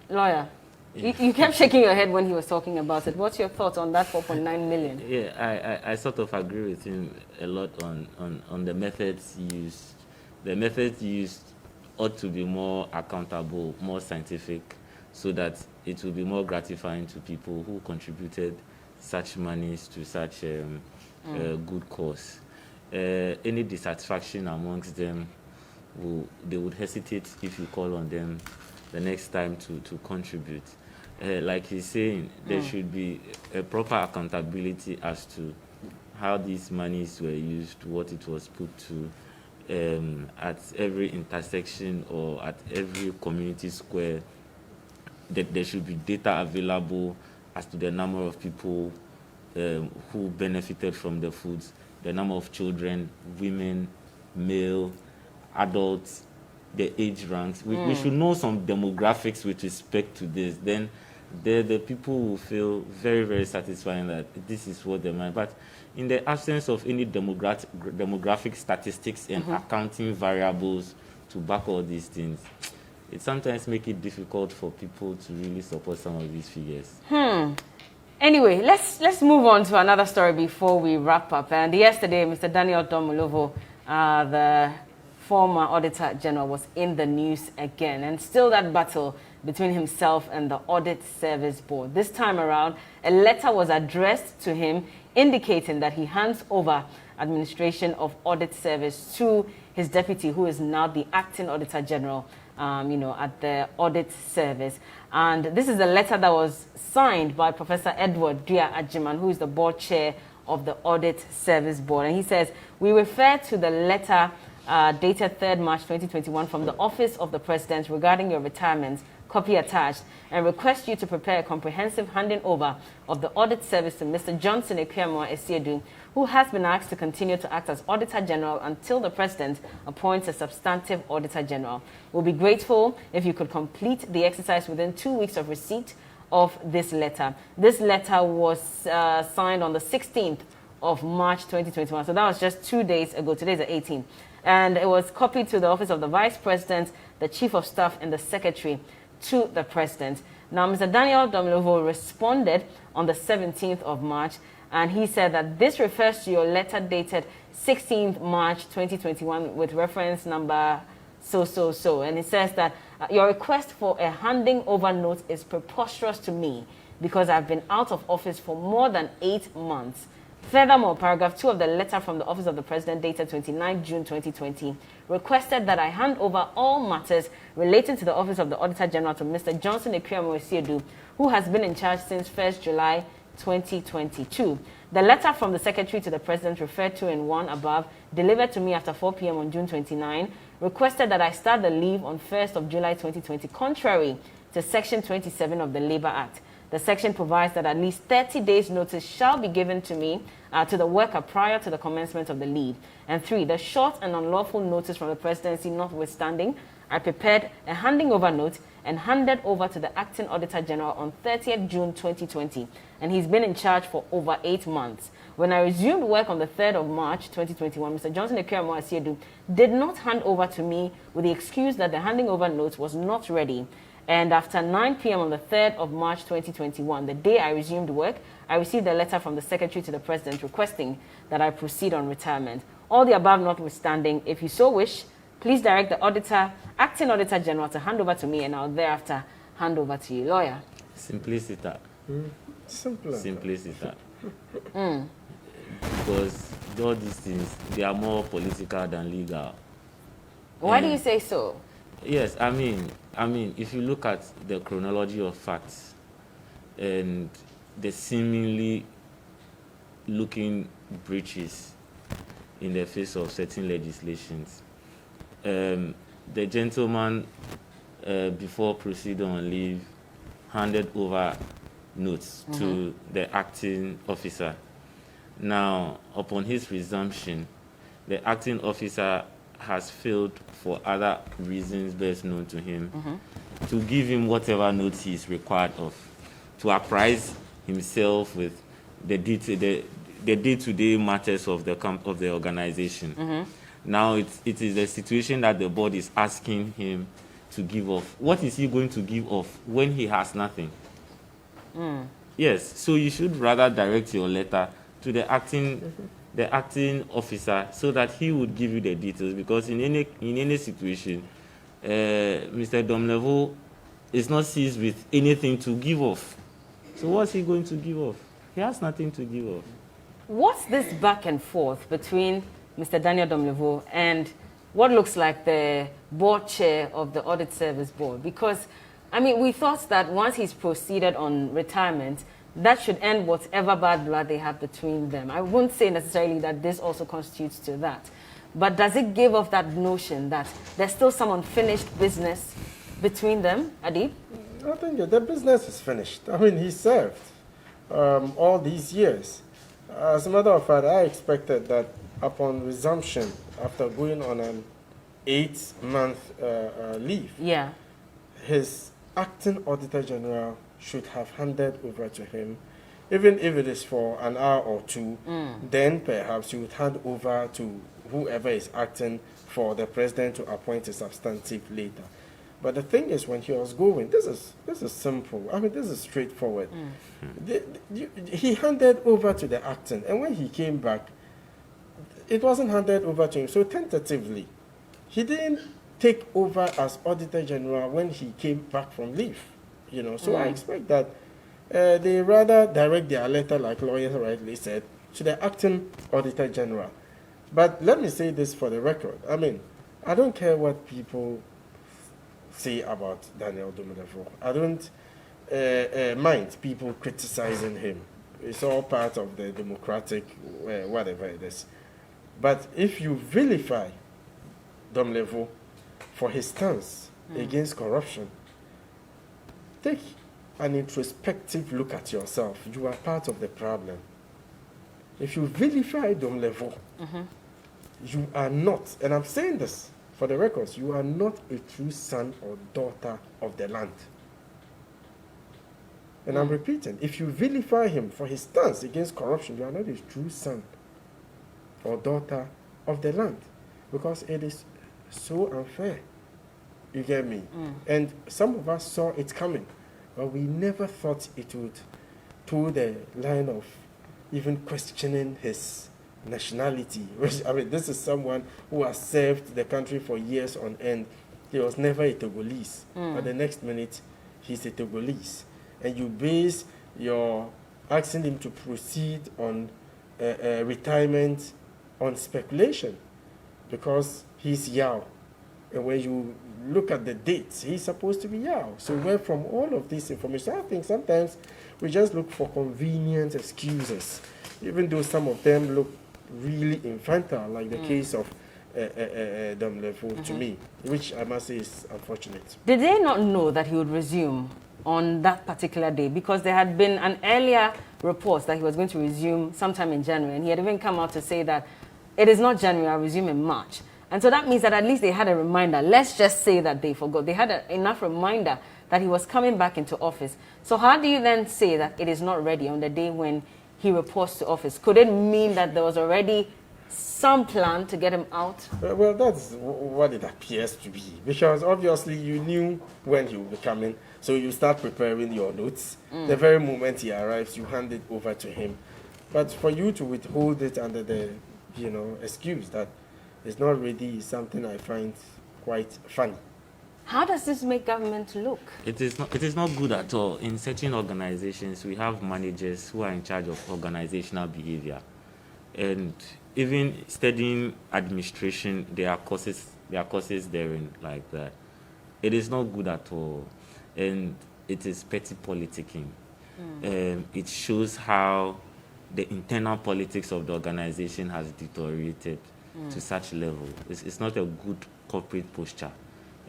Lawyer, you kept shaking your head when he was talking about it. What's your thoughts on that 4.9 million? Yeah, I sort of agree with him a lot on the methods used. The methods used ought to be more accountable, more scientific, so that it will be more gratifying to people who contributed such monies to such a good cause. Any dissatisfaction amongst them, they would hesitate if you call on them the next time to contribute. Like he's saying, there should be a proper accountability as to how these monies were used, what it was put to, at every intersection or at every community square. That there should be data available as to the number of people who benefited from the foods, the number of children, women, male, adults, the age ranks. We should know some demographics with respect to this. Then the people will feel very, very satisfying that this is what they meant. But in the absence of any demographic statistics and accounting variables to back all these things, it sometimes makes it difficult for people to really support some of these figures. Anyway, let's move on to another story before we wrap up. And yesterday, Mr. Daniel Domolovo, the former Auditor General, was in the news again. And still that battle between himself and the Audit Service Board. This time around, a letter was addressed to him indicating that he hands over administration of Audit Service to his deputy, who is now the Acting Auditor General, at the Audit Service. And this is a letter that was signed by Professor Edward Dia Ajiman, who is the board chair of the Audit Service Board. And he says, we refer to the letter dated 3rd March 2021 from the Office of the President regarding your retirement, copy attached, and request you to prepare a comprehensive handing over of the Audit Service to Mr. Johnson Ekwemwa Esiedu, who has been asked to continue to act as Auditor General until the President appoints a substantive Auditor General. We'll be grateful if you could complete the exercise within 2 weeks of receipt of this letter. This letter was signed on the 16th of March 2021, so that was just 2 days ago. Today's the 18th. And it was copied to the Office of the Vice President, the Chief of Staff, and the Secretary to the President. Now, Mr. Daniel Domolovo responded on the 17th of March, and he said that this refers to your letter dated 16th March 2021 with reference number so. And it says that your request for a handing over note is preposterous to me because I've been out of office for more than 8 months. Furthermore, paragraph 2 of the letter from the Office of the President dated 29 June 2020 requested that I hand over all matters relating to the Office of the Auditor General to Mr. Johnson Ekwemwa Esiedu, who has been in charge since 1st July 2022. The letter from the Secretary to the President referred to in one above, delivered to me after 4 p.m. on June 29, requested that I start the leave on 1st of July 2020, contrary to Section 27 of the Labour Act. The section provides that at least 30 days notice shall be given to me, to the worker prior to the commencement of the leave. And 3, the short and unlawful notice from the Presidency notwithstanding, I prepared a handing over note and handed over to the Acting Auditor General on 30th June 2020. And he's been in charge for over 8 months. When I resumed work on the 3rd of March 2021, Mr. Johnson Ekwemwa Esiedu did not hand over to me with the excuse that the handing over note was not ready. And after 9 p.m. on the 3rd of March 2021, the day I resumed work, I received a letter from the Secretary to the President requesting that I proceed on retirement. All the above notwithstanding, if you so wish, please direct the Acting Auditor General to hand over to me, and I'll thereafter hand over to you. Lawyer. Simplicita. Simplicita. Because all these things, they are more political than legal. Why do you say so? Yes, I mean, if you look at the chronology of facts and the seemingly looking breaches in the face of certain legislations, the gentleman, before proceeding on leave, handed over notes to the acting officer Now, upon his resumption, the acting officer has failed for other reasons best known to him to give him whatever notes he is required of, to apprise himself with the day-to-day matters of the organization. Now it is a situation that the board is asking him to give off. What is he going to give off when he has nothing? Yes, so you should rather direct your letter to the acting officer so that he would give you the details, because in any situation, Mr. Domlevo is not seized with anything to give off. So what's he going to give off? He has nothing to give off. What's this back and forth between Mr. Daniel Domlevo and what looks like the board chair of the Audit Service Board? Because, I mean, we thought that once he's proceeded on retirement, that should end whatever bad blood they have between them. I wouldn't say necessarily that this also constitutes to that. But does it give off that notion that there's still some unfinished business between them, Adib? I think the business is finished. I mean, he served all these years. As a matter of fact, I expected that upon resumption, after going on an 8-month leave, his acting Auditor General should have handed over to him, even if it is for an hour or two, then perhaps you would hand over to whoever is acting for the president to appoint a substantive later. But the thing is, when he was going, this is simple. I mean, this is straightforward. He handed over to the acting, and when he came back, it wasn't handed over to him. So tentatively, he didn't take over as Auditor General when he came back from leave. You know, so I expect that they rather direct their letter, like lawyers rightly said, to the acting Auditor General. But let me say this for the record. I mean, I don't care what people say about Daniel Domlevo. I don't mind people criticizing him. It's all part of the democratic whatever it is. But if you vilify Domlevo for his stance against corruption, take an introspective look at yourself. You are part of the problem. If you vilify Domlevo, you are not, and I'm saying this for the records, you are not a true son or daughter of the land. And I'm repeating, if you vilify him for his stance against corruption, you are not a true son or daughter of the land, because it is so unfair. You get me? And some of us saw it coming, but we never thought it would to the line of even questioning his nationality. Which, I mean, this is someone who has served the country for years on end. He was never a Togolese, but the next minute he's a Togolese. And you base your asking him to proceed on retirement on speculation, because he's Yao. And when you look at the dates, he's supposed to be Yao. So where from all of this information, I think sometimes we just look for convenient excuses, even though some of them look really infantile, like the case of Domlevo to me, which I must say is unfortunate. Did they not know that he would resume on that particular day? Because there had been an earlier report that he was going to resume sometime in January, and he had even come out to say that it is not January, I'll resume in March. And so that means that at least they had a reminder. Let's just say that they forgot. They had enough reminder that he was coming back into office. So how do you then say that it is not ready on the day when he reports to office? Could it mean that there was already some plan to get him out? Well, that's what it appears to be, because obviously you knew when he would be coming, so you start preparing your notes. The very moment he arrives, you hand it over to him. But for you to withhold it under the, excuse that it's not ready is something I find quite funny. How does this make government look? It is not good at all. In certain organizations, we have managers who are in charge of organizational behavior. And even studying administration, there are courses therein like that. It is not good at all. And it is petty politicking. It shows how the internal politics of the organization has deteriorated to such level. It's not a good corporate posture.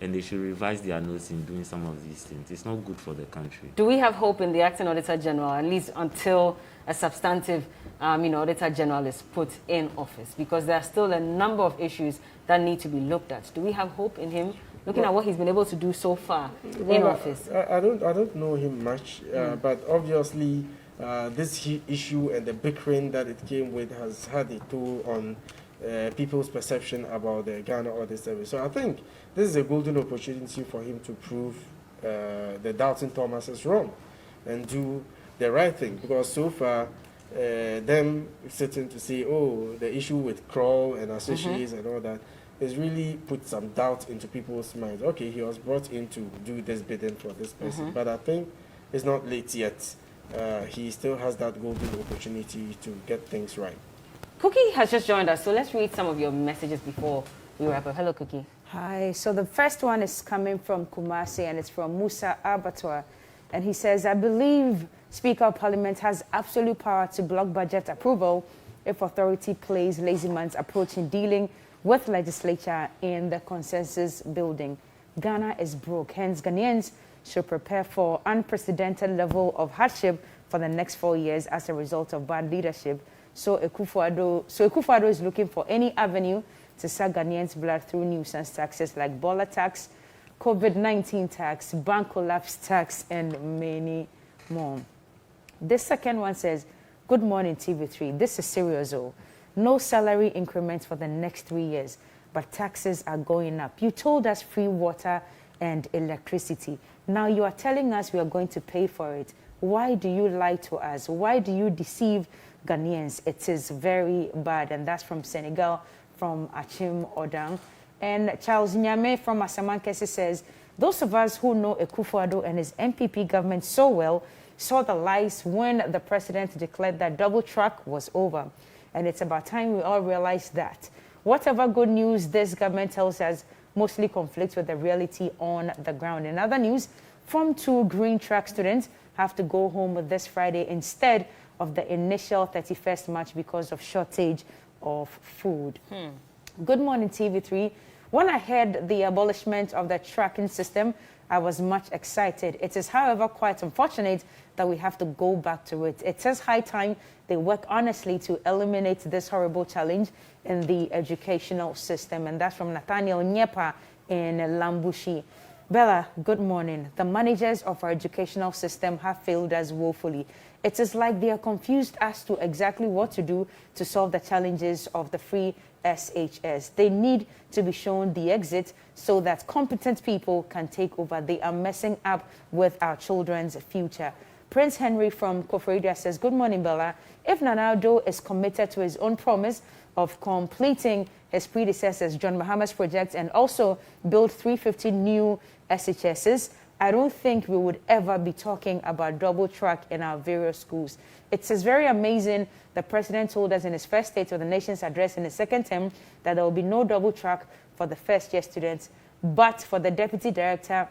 and they should revise their notes in doing some of these things. It's not good for the country. Do we have hope in the acting Auditor General, at least until a substantive Auditor General is put in office? Because there are still a number of issues that need to be looked at. Do we have hope in him, looking at what he's been able to do so far in office? I don't know him much, but obviously this issue and the bickering that it came with has had a toll on people's perception about the Ghana Audit Service. So I think this is a golden opportunity for him to prove the doubting Thomas is wrong and do the right thing, because so far them sitting to say, oh, the issue with Kroll and associates and all that has really put some doubt into people's minds. Okay, he was brought in to do this bidding for this person, but I think it's not late yet. He still has that golden opportunity to get things right. Cookie has just joined us, so let's read some of your messages before we wrap up. Hello, Cookie. Hi. So the first one is coming from Kumasi, and it's from Musa Abattoir. And he says, I believe Speaker of Parliament has absolute power to block budget approval if authority plays lazy man's approach in dealing with legislature in the consensus building. Ghana is broke, hence Ghanaians should prepare for unprecedented level of hardship for the next 4 years as a result of bad leadership. So Akufo-Addo is looking for any avenue to suck Ghanaians' blood through nuisance taxes like Berla tax, COVID-19 tax, bank collapse tax, and many more. This second one says, good morning, TV3. This is serious, though. No salary increments for the next 3 years, but taxes are going up. You told us free water and electricity. Now you are telling us we are going to pay for it. Why do you lie to us? Why do you deceive Ghanaians? It is very bad. And that's from Senegal, from Achim Odang. And Charles Nyame from Asamankese says, those of us who know Akufo-Addo and his NPP government so well saw the lies when the president declared that double track was over. And it's about time we all realize that. Whatever good news this government tells us mostly conflicts with the reality on the ground. In other news, Form 2 Green Track students have to go home this Friday instead of the initial 31st March because of shortage of food. Good morning, TV3. When I heard the abolishment of the tracking system, I was much excited. It is, however, quite unfortunate that we have to go back to it. It is high time they work honestly to eliminate this horrible challenge in the educational system. And that's from Nathaniel Nyepa in Lambushi. Berla, good morning. The managers of our educational system have failed us woefully. It is like they are confused as to exactly what to do to solve the challenges of the free SHS. They need to be shown the exit so that competent people can take over. They are messing up with our children's future. Prince Henry from Koforidua says, good morning, Berla. If Nana Addo is committed to his own promise of completing his predecessors, John Mahama's project, and also build 350 new SHSs, I don't think we would ever be talking about double track in our various schools. It is very amazing. The president told us in his first State of the Nation's address in his second term that there will be no double track for the first year students, but for the Deputy Director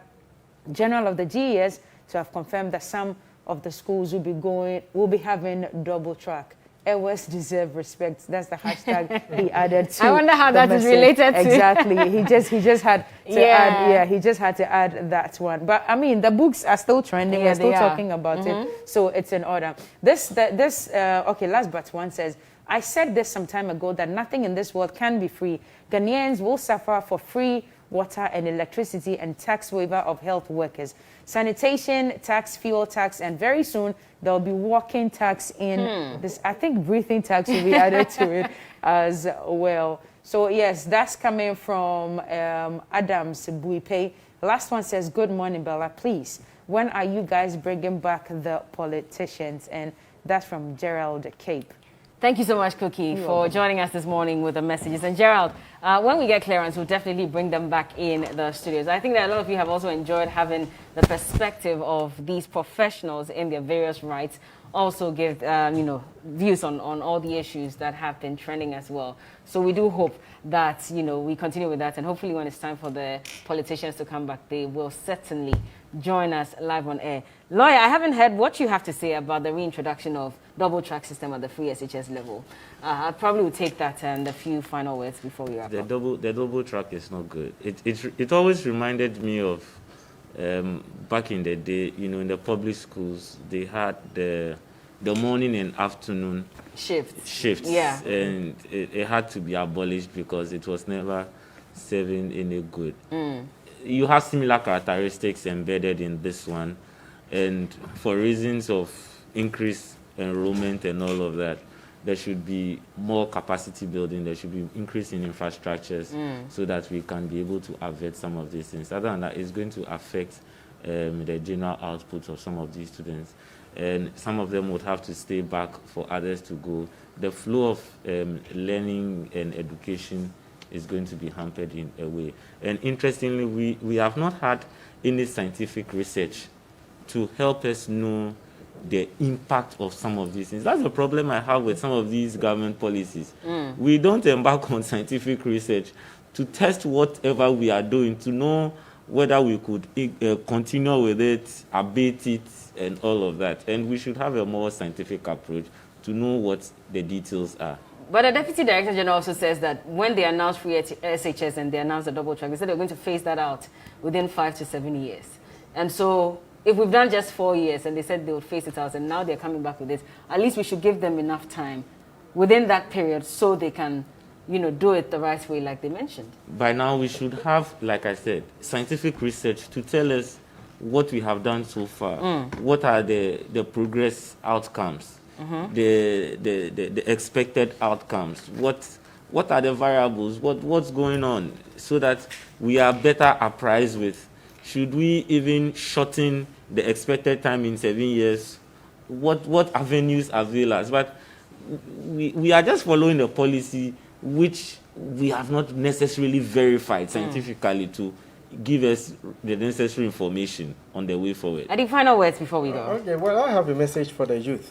General of the GES to have confirmed that some of the schools will be having double track. Airways deserve respect. That's the hashtag he added to. I wonder how that is related to. Exactly. He just had to add. Yeah, he just had to add that one. But I mean, the books are still trending. Yeah, we're still talking about it, so it's in order. Okay. Last but one says, I said this some time ago that nothing in this world can be free. Ghanaians will suffer for free water and electricity and tax waiver of health workers, sanitation tax, fuel tax, and very soon there will be walking tax in this. I think breathing tax will be added to it as well. So yes, that's coming from Adams Buipe. Last one says, good morning, Berla. Please, when are you guys bringing back the politicians? And that's from Gerald Cape. Thank you so much, Cookie, for joining us this morning with the messages. And Gerald, when we get clearance, we'll definitely bring them back in the studios. I think that a lot of you have also enjoyed having the perspective of these professionals in their various rights, also give views on all the issues that have been trending as well. So we do hope that we continue with that, and hopefully when it's time for the politicians to come back, they will certainly join us live on air. Lawyer, I haven't heard what you have to say about the reintroduction of double track system at the free SHS level. I probably will take that and a few final words before we wrap up. The double track is not good. It always reminded me of back in the day, in the public schools, they had the morning and afternoon shifts. Yeah. And it had to be abolished because it was never serving any good. You have similar characteristics embedded in this one, and for reasons of increased enrollment and all of that, there should be more capacity building, there should be increase in infrastructures so that we can be able to avert some of these things. Other than that, it's going to affect the general output of some of these students, and some of them would have to stay back for others to go. The flow of learning and education is going to be hampered in a way. And interestingly, we have not had any scientific research to help us know the impact of some of these things. That's the problem I have with some of these government policies. We don't embark on scientific research to test whatever we are doing, to know whether we could continue with it, abate it, and all of that. And we should have a more scientific approach to know what the details are. But the Deputy Director General also says that when they announced free SHS and they announced the double track, they said they're going to phase that out within 5 to 7 years. And so if we've done just 4 years and they said they would phase it out and now they're coming back with it, at least we should give them enough time within that period so they can, do it the right way like they mentioned. By now we should have, like I said, scientific research to tell us what we have done so far. What are the progress outcomes? The expected outcomes, what are the variables, what's going on, so that we are better apprised with, should we even shorten the expected time in 7 years, what avenues avail us. But we are just following a policy which we have not necessarily verified scientifically to give us the necessary information on the way forward. Any final words before we go? Okay, well, I have a message for the youth.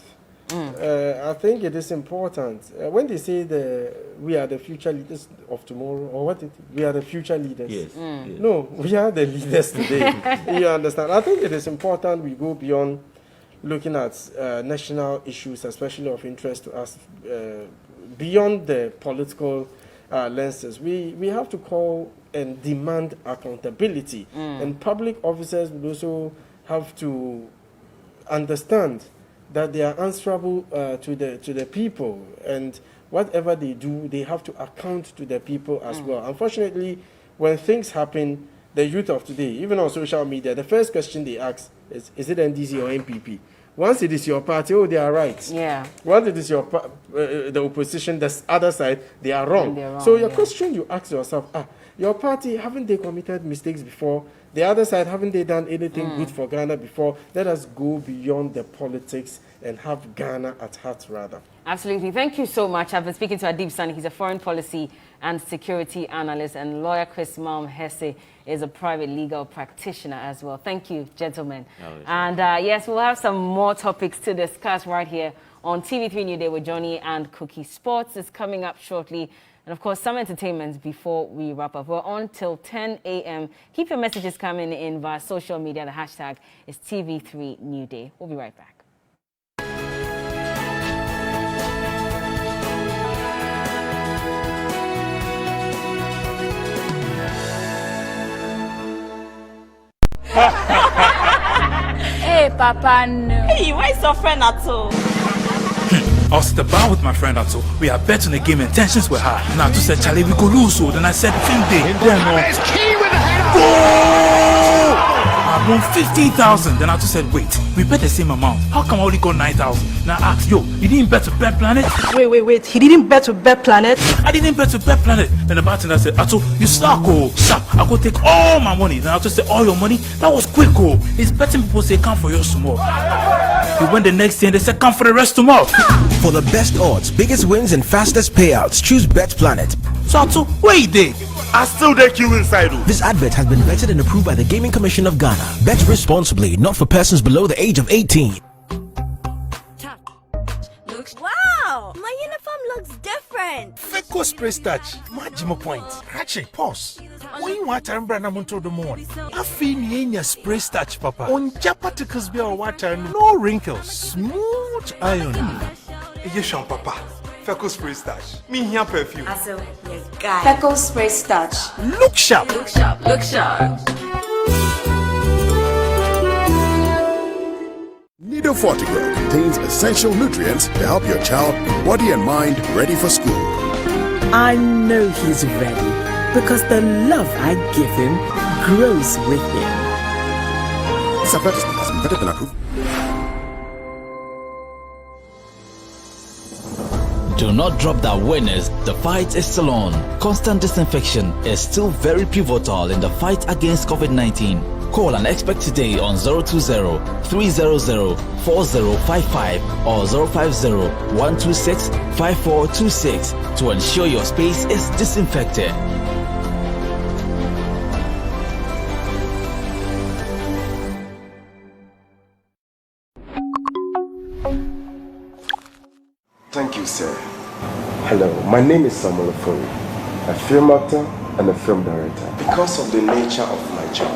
I think it is important. When they say we are the future leaders of tomorrow, or we are the future leaders. Yes. No, we are the leaders today. You understand? I think it is important we go beyond looking at national issues, especially of interest to us, beyond the political lenses. We have to call and demand accountability. And public officers will also have to understand that they are answerable to the people, and whatever they do, they have to account to the people as well. Unfortunately, when things happen, the youth of today, even on social media, the first question they ask is it NDC or NPP? Once it is your party, they are right. Yeah. Once it is your the opposition, the other side, they are wrong. So your question you ask yourself, your party, haven't they committed mistakes before? The other side, haven't they done anything good for Ghana before? Let us go beyond the politics and have Ghana at heart, rather. Absolutely. Thank you so much. I've been speaking to Adib Saani. He's a foreign policy and security analyst, and lawyer Chris Malm-Hesse is a private legal practitioner as well. Thank you, gentlemen. And yes, we'll have some more topics to discuss right here on TV3 New Day with Johnny and Cookie. Sports is coming up shortly. And, of course, some entertainment before we wrap up. We're on till 10 a.m. Keep your messages coming in via social media. The hashtag is TV3 New Day. We'll be right back. Hey, Papa, no. Hey, why is your friend at all? I was at the bar with my friend Ato. We are betting the game and tensions were high. And Ato said, Charlie, we could lose. So then I said, same day. I won 15,000. Then Ato said, wait, we bet the same amount. How come I only got 9,000? Now I asked, yo, you didn't bet to Bet Planet? Wait. He didn't bet to Bet Planet? I didn't bet to Bet Planet. Then the bartender said, Ato, you suck, oh. Sharp, I go take all my money. Then Ato said, all your money? That was quick, oh. He's betting people say, come for yours tomorrow. We went the next day and they said, come for the rest tomorrow. For the best odds, biggest wins, and fastest payouts, choose Bet Planet. So Ato, where you dey? I still take you inside. This advert has been vetted and approved by the Gaming Commission of Ghana. Bet responsibly, not for persons below the age of 18. Wow, my uniform looks different. Feco spray starch. Majima point. Actually, pause. When you want to remember the morning, I feel you spray starch, Papa. On particles be our water, no wrinkles, smooth iron. Yes, Papa. Feco spray starch. Me here perfume. Feco spray starch. Look sharp. Look sharp. Look sharp. Nido Fortigrow contains essential nutrients to help your child be body and mind ready for school. I know he's ready because the love I give him grows with him. This advertisement has been vetted and approved. Do not drop that winners. The fight is still on. Constant disinfection is still very pivotal in the fight against COVID-19. Call an expert today on 020-300-4055 or 050-126-5426 to ensure your space is disinfected. Thank you, sir. Hello, my name is Samuel Ofori, a film actor and a film director. Because of the nature of my job,